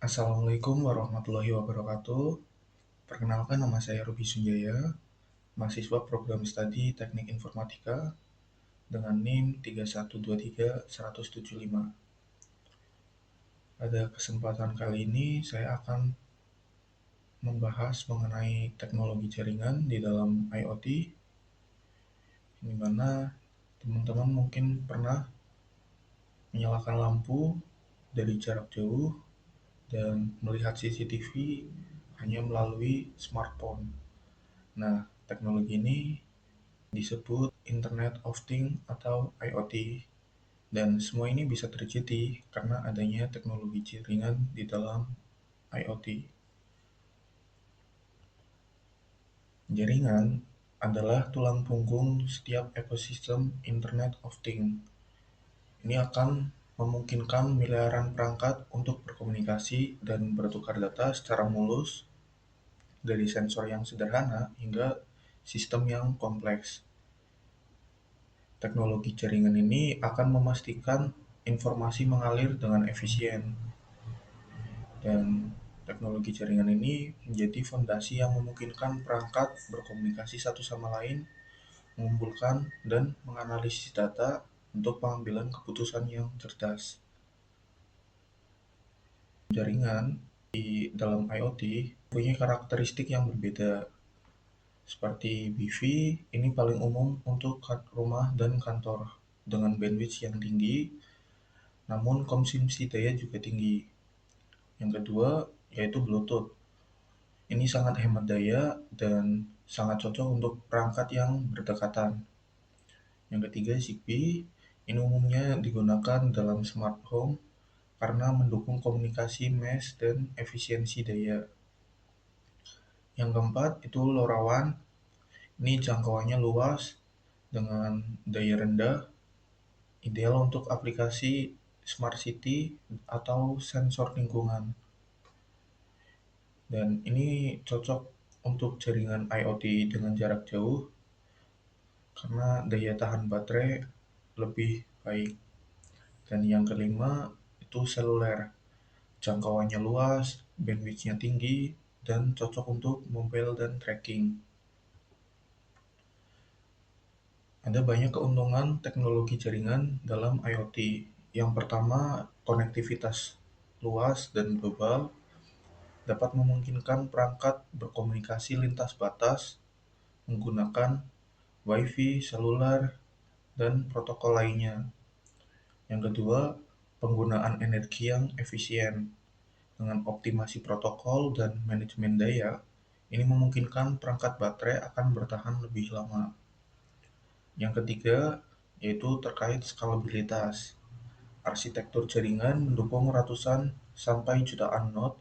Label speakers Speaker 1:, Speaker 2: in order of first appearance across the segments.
Speaker 1: Assalamualaikum warahmatullahi wabarakatuh. Perkenalkan, nama saya Ruby Sunjaya, mahasiswa program studi Teknik Informatika dengan NIM 3123175. Pada kesempatan kali ini saya akan membahas mengenai teknologi jaringan di dalam IoT, di mana teman-teman mungkin pernah menyalakan lampu dari jarak jauh dan melihat CCTV hanya melalui smartphone. Nah, teknologi ini disebut Internet of Things atau IoT, dan semua ini bisa terjadi karena adanya teknologi jaringan di dalam IoT. Jaringan adalah tulang punggung setiap ekosistem Internet of Things. Ini akan memungkinkan miliaran perangkat untuk berkomunikasi dan bertukar data secara mulus dari sensor yang sederhana hingga sistem yang kompleks. Teknologi jaringan ini akan memastikan informasi mengalir dengan efisien, dan teknologi jaringan ini menjadi fondasi yang memungkinkan perangkat berkomunikasi satu sama lain, mengumpulkan dan menganalisis data untuk pengambilan keputusan yang cerdas. Jaringan di dalam IoT punya karakteristik yang berbeda. Seperti Wi-Fi, ini paling umum untuk rumah dan kantor dengan bandwidth yang tinggi, namun konsumsi daya juga tinggi. Yang kedua, yaitu Bluetooth. Ini sangat hemat daya dan sangat cocok untuk perangkat yang berdekatan. Yang ketiga, Zigbee. Ini umumnya digunakan dalam smart home karena mendukung komunikasi mesh dan efisiensi daya. Yang keempat, itu LoRaWAN. Ini jangkauannya luas dengan daya rendah, ideal untuk aplikasi smart city atau sensor lingkungan. Dan ini cocok untuk jaringan IoT dengan jarak jauh karena daya tahan baterai lebih baik. Dan yang kelima itu seluler. Jangkauannya luas, bandwidth-nya tinggi, dan cocok untuk mobile dan tracking. Ada banyak keuntungan teknologi jaringan dalam IoT. Yang pertama, konektivitas luas dan global dapat memungkinkan perangkat berkomunikasi lintas batas menggunakan Wi-Fi, seluler, dan protokol lainnya. Yang kedua, penggunaan energi yang efisien. Dengan optimasi protokol dan manajemen daya, ini memungkinkan perangkat baterai akan bertahan lebih lama. Yang ketiga, yaitu terkait skalabilitas. Arsitektur jaringan mendukung ratusan sampai jutaan node,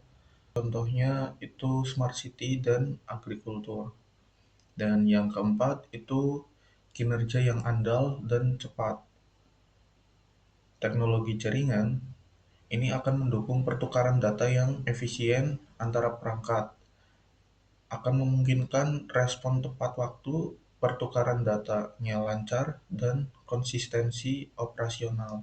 Speaker 1: contohnya itu smart city dan agrikultur. Dan yang keempat itu kinerja yang andal dan cepat. Teknologi jaringan ini akan mendukung pertukaran data yang efisien antara perangkat, akan memungkinkan respon tepat waktu, pertukaran datanya lancar, dan konsistensi operasional.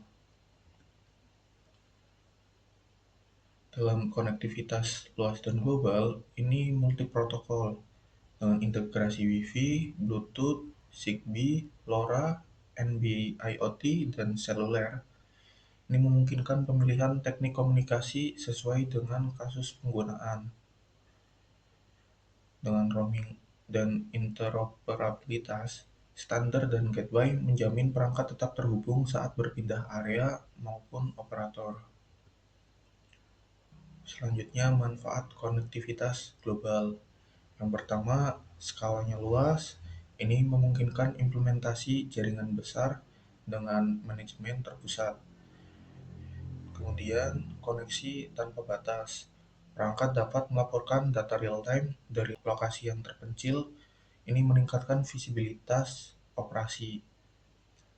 Speaker 1: Dalam konektivitas luas dan global, ini multi protokol dengan integrasi Wi-Fi, Bluetooth, Zigbee, LoRa, NB-IoT, dan seluler. Ini memungkinkan pemilihan teknik komunikasi sesuai dengan kasus penggunaan. Dengan roaming dan interoperabilitas, standar dan gateway menjamin perangkat tetap terhubung saat berpindah area maupun operator. Selanjutnya, manfaat konektivitas global. Yang pertama, skalanya luas. Ini memungkinkan implementasi jaringan besar dengan manajemen terpusat. Kemudian, koneksi tanpa batas. Perangkat dapat melaporkan data real-time dari lokasi yang terpencil. Ini meningkatkan visibilitas operasi.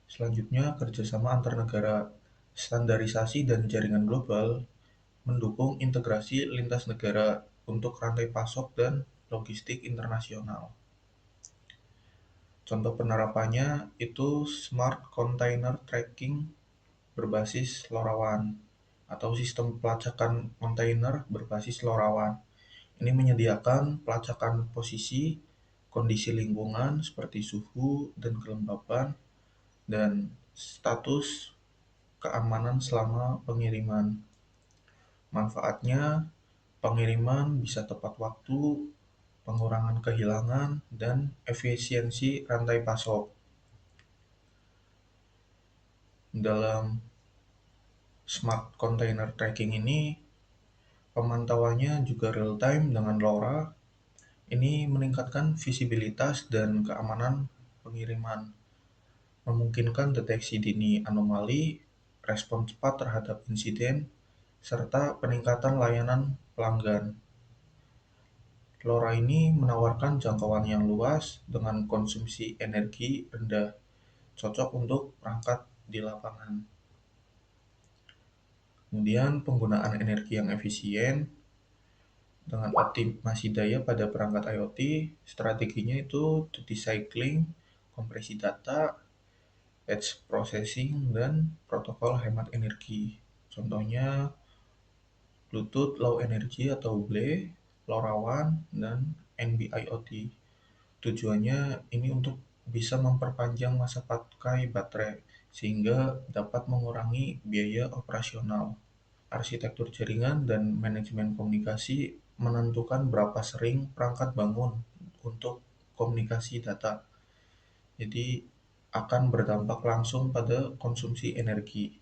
Speaker 1: Selanjutnya, kerjasama antar negara. Standarisasi dan jaringan global mendukung integrasi lintas negara untuk rantai pasok dan logistik internasional. Contoh penerapannya itu Smart Container Tracking berbasis LoRaWAN atau sistem pelacakan kontainer berbasis LoRaWAN. Ini menyediakan pelacakan posisi, kondisi lingkungan seperti suhu dan kelembapan, dan status keamanan selama pengiriman. Manfaatnya, pengiriman bisa tepat waktu, pengurangan kehilangan, dan efisiensi rantai pasok. Dalam Smart Container Tracking ini, pemantauannya juga real time dengan LoRa. Ini meningkatkan visibilitas dan keamanan pengiriman, memungkinkan deteksi dini anomali, respon cepat terhadap insiden, serta peningkatan layanan pelanggan. LoRa ini menawarkan jangkauan yang luas dengan konsumsi energi rendah, cocok untuk perangkat di lapangan. Kemudian penggunaan energi yang efisien dengan optimasi daya pada perangkat IoT, strateginya itu decycling, kompresi data, edge processing, dan protokol hemat energi. Contohnya Bluetooth Low Energy atau BLE, LoRaWAN, dan NB-IoT. Tujuannya ini untuk bisa memperpanjang masa pakai baterai sehingga dapat mengurangi biaya operasional. Arsitektur jaringan dan manajemen komunikasi menentukan berapa sering perangkat bangun untuk komunikasi data. Jadi akan berdampak langsung pada konsumsi energi.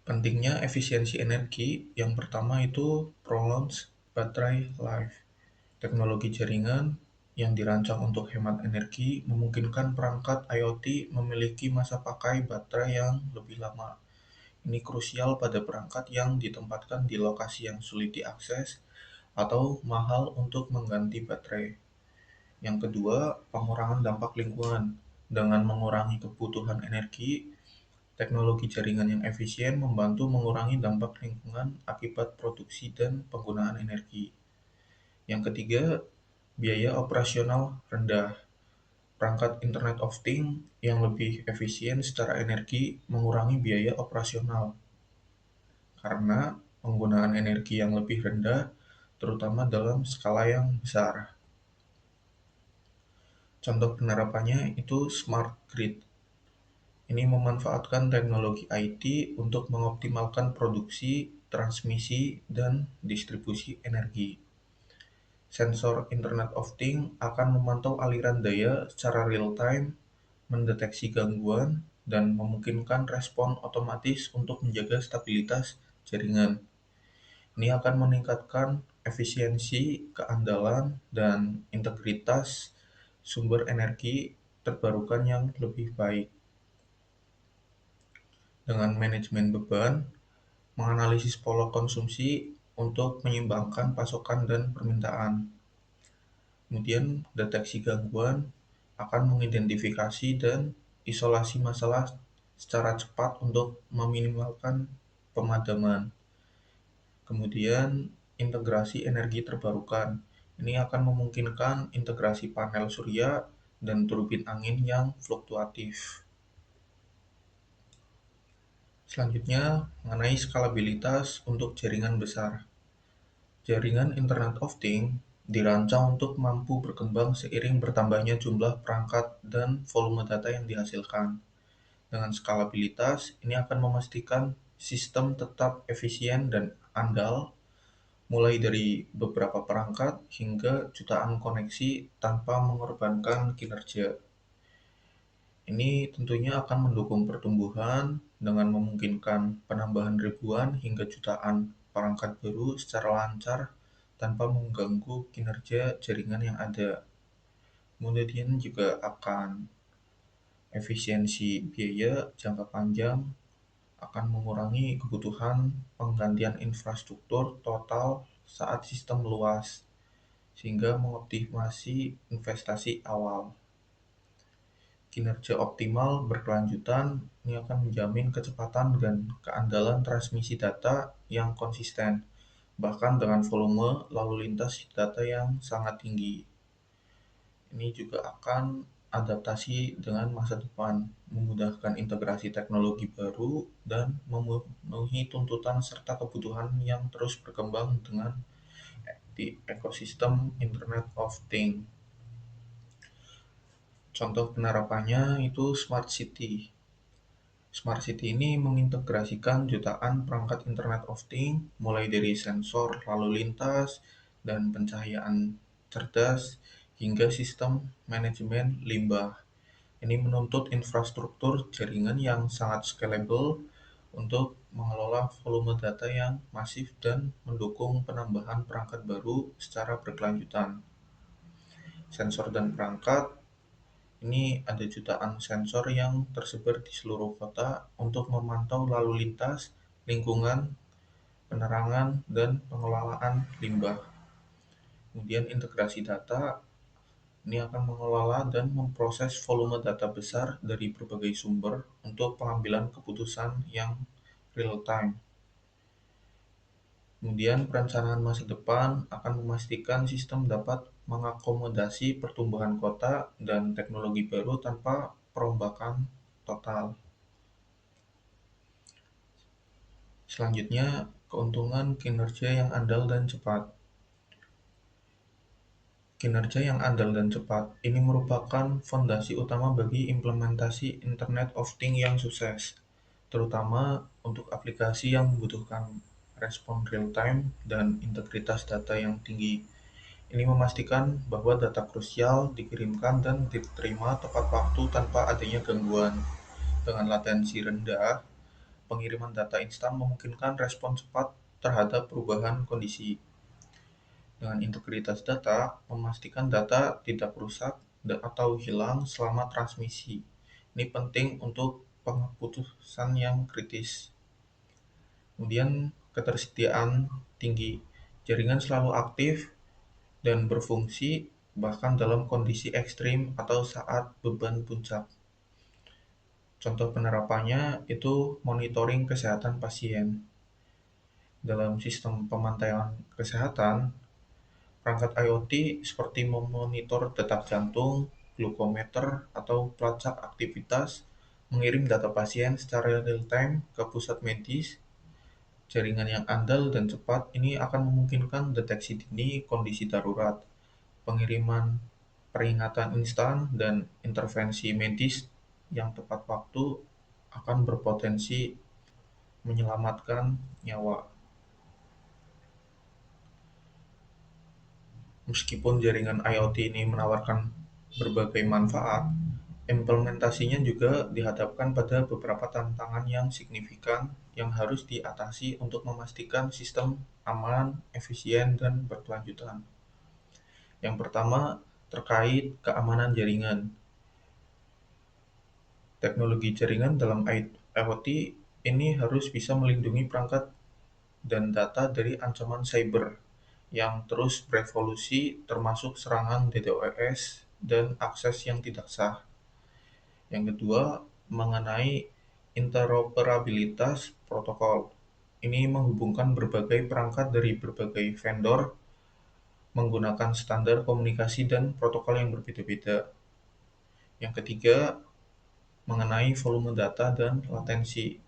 Speaker 1: Pentingnya efisiensi energi, yang pertama itu prolonged battery life. Teknologi jaringan yang dirancang untuk hemat energi memungkinkan perangkat IoT memiliki masa pakai baterai yang lebih lama. Ini krusial pada perangkat yang ditempatkan di lokasi yang sulit diakses atau mahal untuk mengganti baterai. Yang kedua, pengurangan dampak lingkungan. Dengan mengurangi kebutuhan energi, teknologi jaringan yang efisien membantu mengurangi dampak lingkungan akibat produksi dan penggunaan energi. Yang ketiga, biaya operasional rendah. Perangkat Internet of Things yang lebih efisien secara energi mengurangi biaya operasional karena penggunaan energi yang lebih rendah, terutama dalam skala yang besar. Contoh penerapannya itu smart grid. Ini memanfaatkan teknologi IT untuk mengoptimalkan produksi, transmisi, dan distribusi energi. Sensor Internet of Things akan memantau aliran daya secara real-time, mendeteksi gangguan, dan memungkinkan respon otomatis untuk menjaga stabilitas jaringan. Ini akan meningkatkan efisiensi, keandalan, dan integritas sumber energi terbarukan yang lebih baik. Dengan manajemen beban, menganalisis pola konsumsi untuk menyeimbangkan pasokan dan permintaan. Kemudian deteksi gangguan akan mengidentifikasi dan isolasi masalah secara cepat untuk meminimalkan pemadaman. Kemudian integrasi energi terbarukan. Ini akan memungkinkan integrasi panel surya dan turbin angin yang fluktuatif. Selanjutnya, mengenai skalabilitas untuk jaringan besar. Jaringan Internet of Things dirancang untuk mampu berkembang seiring bertambahnya jumlah perangkat dan volume data yang dihasilkan. Dengan skalabilitas, ini akan memastikan sistem tetap efisien dan andal, mulai dari beberapa perangkat hingga jutaan koneksi tanpa mengorbankan kinerja. Ini tentunya akan mendukung pertumbuhan dengan memungkinkan penambahan ribuan hingga jutaan perangkat baru secara lancar tanpa mengganggu kinerja jaringan yang ada. Kemudian juga akan efisiensi biaya jangka panjang, akan mengurangi kebutuhan penggantian infrastruktur total saat sistem luas, sehingga mengoptimasi investasi awal. Kinerja optimal berkelanjutan ini akan menjamin kecepatan dan keandalan transmisi data yang konsisten, bahkan dengan volume lalu lintas data yang sangat tinggi. Ini juga akan adaptasi dengan masa depan, memudahkan integrasi teknologi baru, dan memenuhi tuntutan serta kebutuhan yang terus berkembang dengan di ekosistem Internet of Things. Contoh penerapannya itu Smart City. Smart City ini mengintegrasikan jutaan perangkat Internet of Things, mulai dari sensor lalu lintas dan pencahayaan cerdas hingga sistem manajemen limbah. Ini menuntut infrastruktur jaringan yang sangat scalable untuk mengelola volume data yang masif dan mendukung penambahan perangkat baru secara berkelanjutan. Sensor dan perangkat ini ada jutaan sensor yang tersebar di seluruh kota untuk memantau lalu lintas, lingkungan, penerangan, dan pengelolaan limbah. Kemudian integrasi data ini akan mengelola dan memproses volume data besar dari berbagai sumber untuk pengambilan keputusan yang real time. Kemudian perencanaan masa depan akan memastikan sistem dapat mengakomodasi pertumbuhan kota dan teknologi baru tanpa perombakan total. Selanjutnya, keuntungan kinerja yang andal dan cepat. Kinerja yang andal dan cepat ini merupakan fondasi utama bagi implementasi Internet of Things yang sukses, terutama untuk aplikasi yang membutuhkan respon real-time dan integritas data yang tinggi. Ini memastikan bahwa data krusial dikirimkan dan diterima tepat waktu tanpa adanya gangguan. Dengan latensi rendah, pengiriman data instan memungkinkan respon cepat terhadap perubahan kondisi. Dengan integritas data, memastikan data tidak rusak atau hilang selama transmisi. Ini penting untuk pengeputusan yang kritis. Kemudian, ketersediaan tinggi. Jaringan selalu aktif dan berfungsi bahkan dalam kondisi ekstrim atau saat beban puncak. Contoh penerapannya itu monitoring kesehatan pasien. Dalam sistem pemantauan kesehatan, perangkat IoT seperti memonitor detak jantung, glukometer, atau pelacak aktivitas mengirim data pasien secara real-time ke pusat medis. Jaringan yang andal dan cepat ini akan memungkinkan deteksi dini kondisi darurat, pengiriman peringatan instan, dan intervensi medis yang tepat waktu akan berpotensi menyelamatkan nyawa. Meskipun jaringan IoT ini menawarkan berbagai manfaat, implementasinya juga dihadapkan pada beberapa tantangan yang signifikan yang harus diatasi untuk memastikan sistem aman, efisien, dan berkelanjutan. Yang pertama, terkait keamanan jaringan. Teknologi jaringan dalam IoT ini harus bisa melindungi perangkat dan data dari ancaman cyber yang terus berevolusi, termasuk serangan DDoS dan akses yang tidak sah. Yang kedua, mengenai interoperabilitas protokol. Ini menghubungkan berbagai perangkat dari berbagai vendor menggunakan standar komunikasi dan protokol yang berbeda-beda. Yang ketiga, mengenai volume data dan latensi.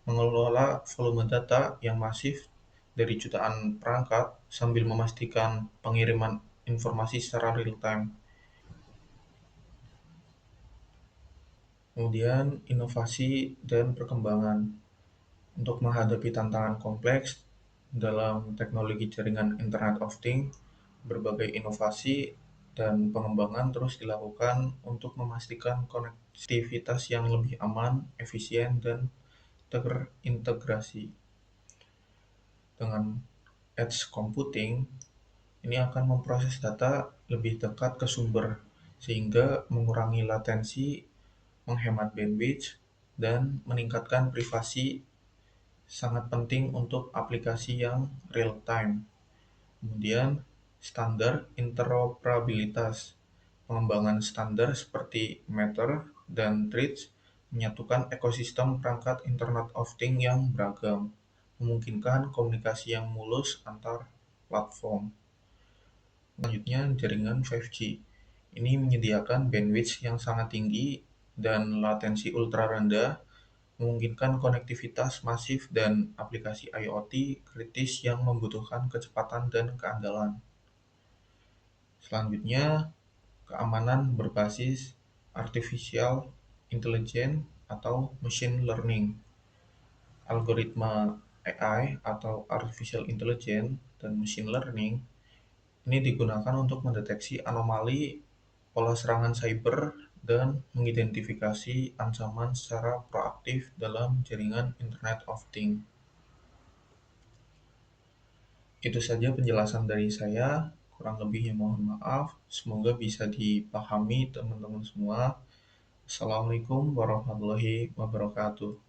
Speaker 1: Mengelola volume data yang masif dari jutaan perangkat sambil memastikan pengiriman informasi secara real-time. Kemudian, inovasi dan perkembangan. Untuk menghadapi tantangan kompleks dalam teknologi jaringan Internet of Things, berbagai inovasi dan pengembangan terus dilakukan untuk memastikan konektivitas yang lebih aman, efisien, dan terintegrasi. Dengan edge computing, ini akan memproses data lebih dekat ke sumber, sehingga mengurangi latensi, menghemat bandwidth, dan meningkatkan privasi sangat penting untuk aplikasi yang real-time. Kemudian, standar interoperabilitas. Pengembangan standar seperti Matter dan Threads menyatukan ekosistem perangkat Internet of Things yang beragam, memungkinkan komunikasi yang mulus antar platform. Selanjutnya, jaringan 5G. Ini menyediakan bandwidth yang sangat tinggi dan latensi ultra rendah, memungkinkan konektivitas masif dan aplikasi IoT kritis yang membutuhkan kecepatan dan keandalan. Selanjutnya, keamanan berbasis artificial intelligence atau machine learning. Algoritma AI atau artificial intelligence dan machine learning ini digunakan untuk mendeteksi anomali, pola serangan cyber, dan mengidentifikasi ancaman secara proaktif dalam jaringan Internet of Things. Itu saja penjelasan dari saya, kurang lebihnya mohon maaf. Semoga bisa dipahami teman-teman semua. Assalamualaikum warahmatullahi wabarakatuh.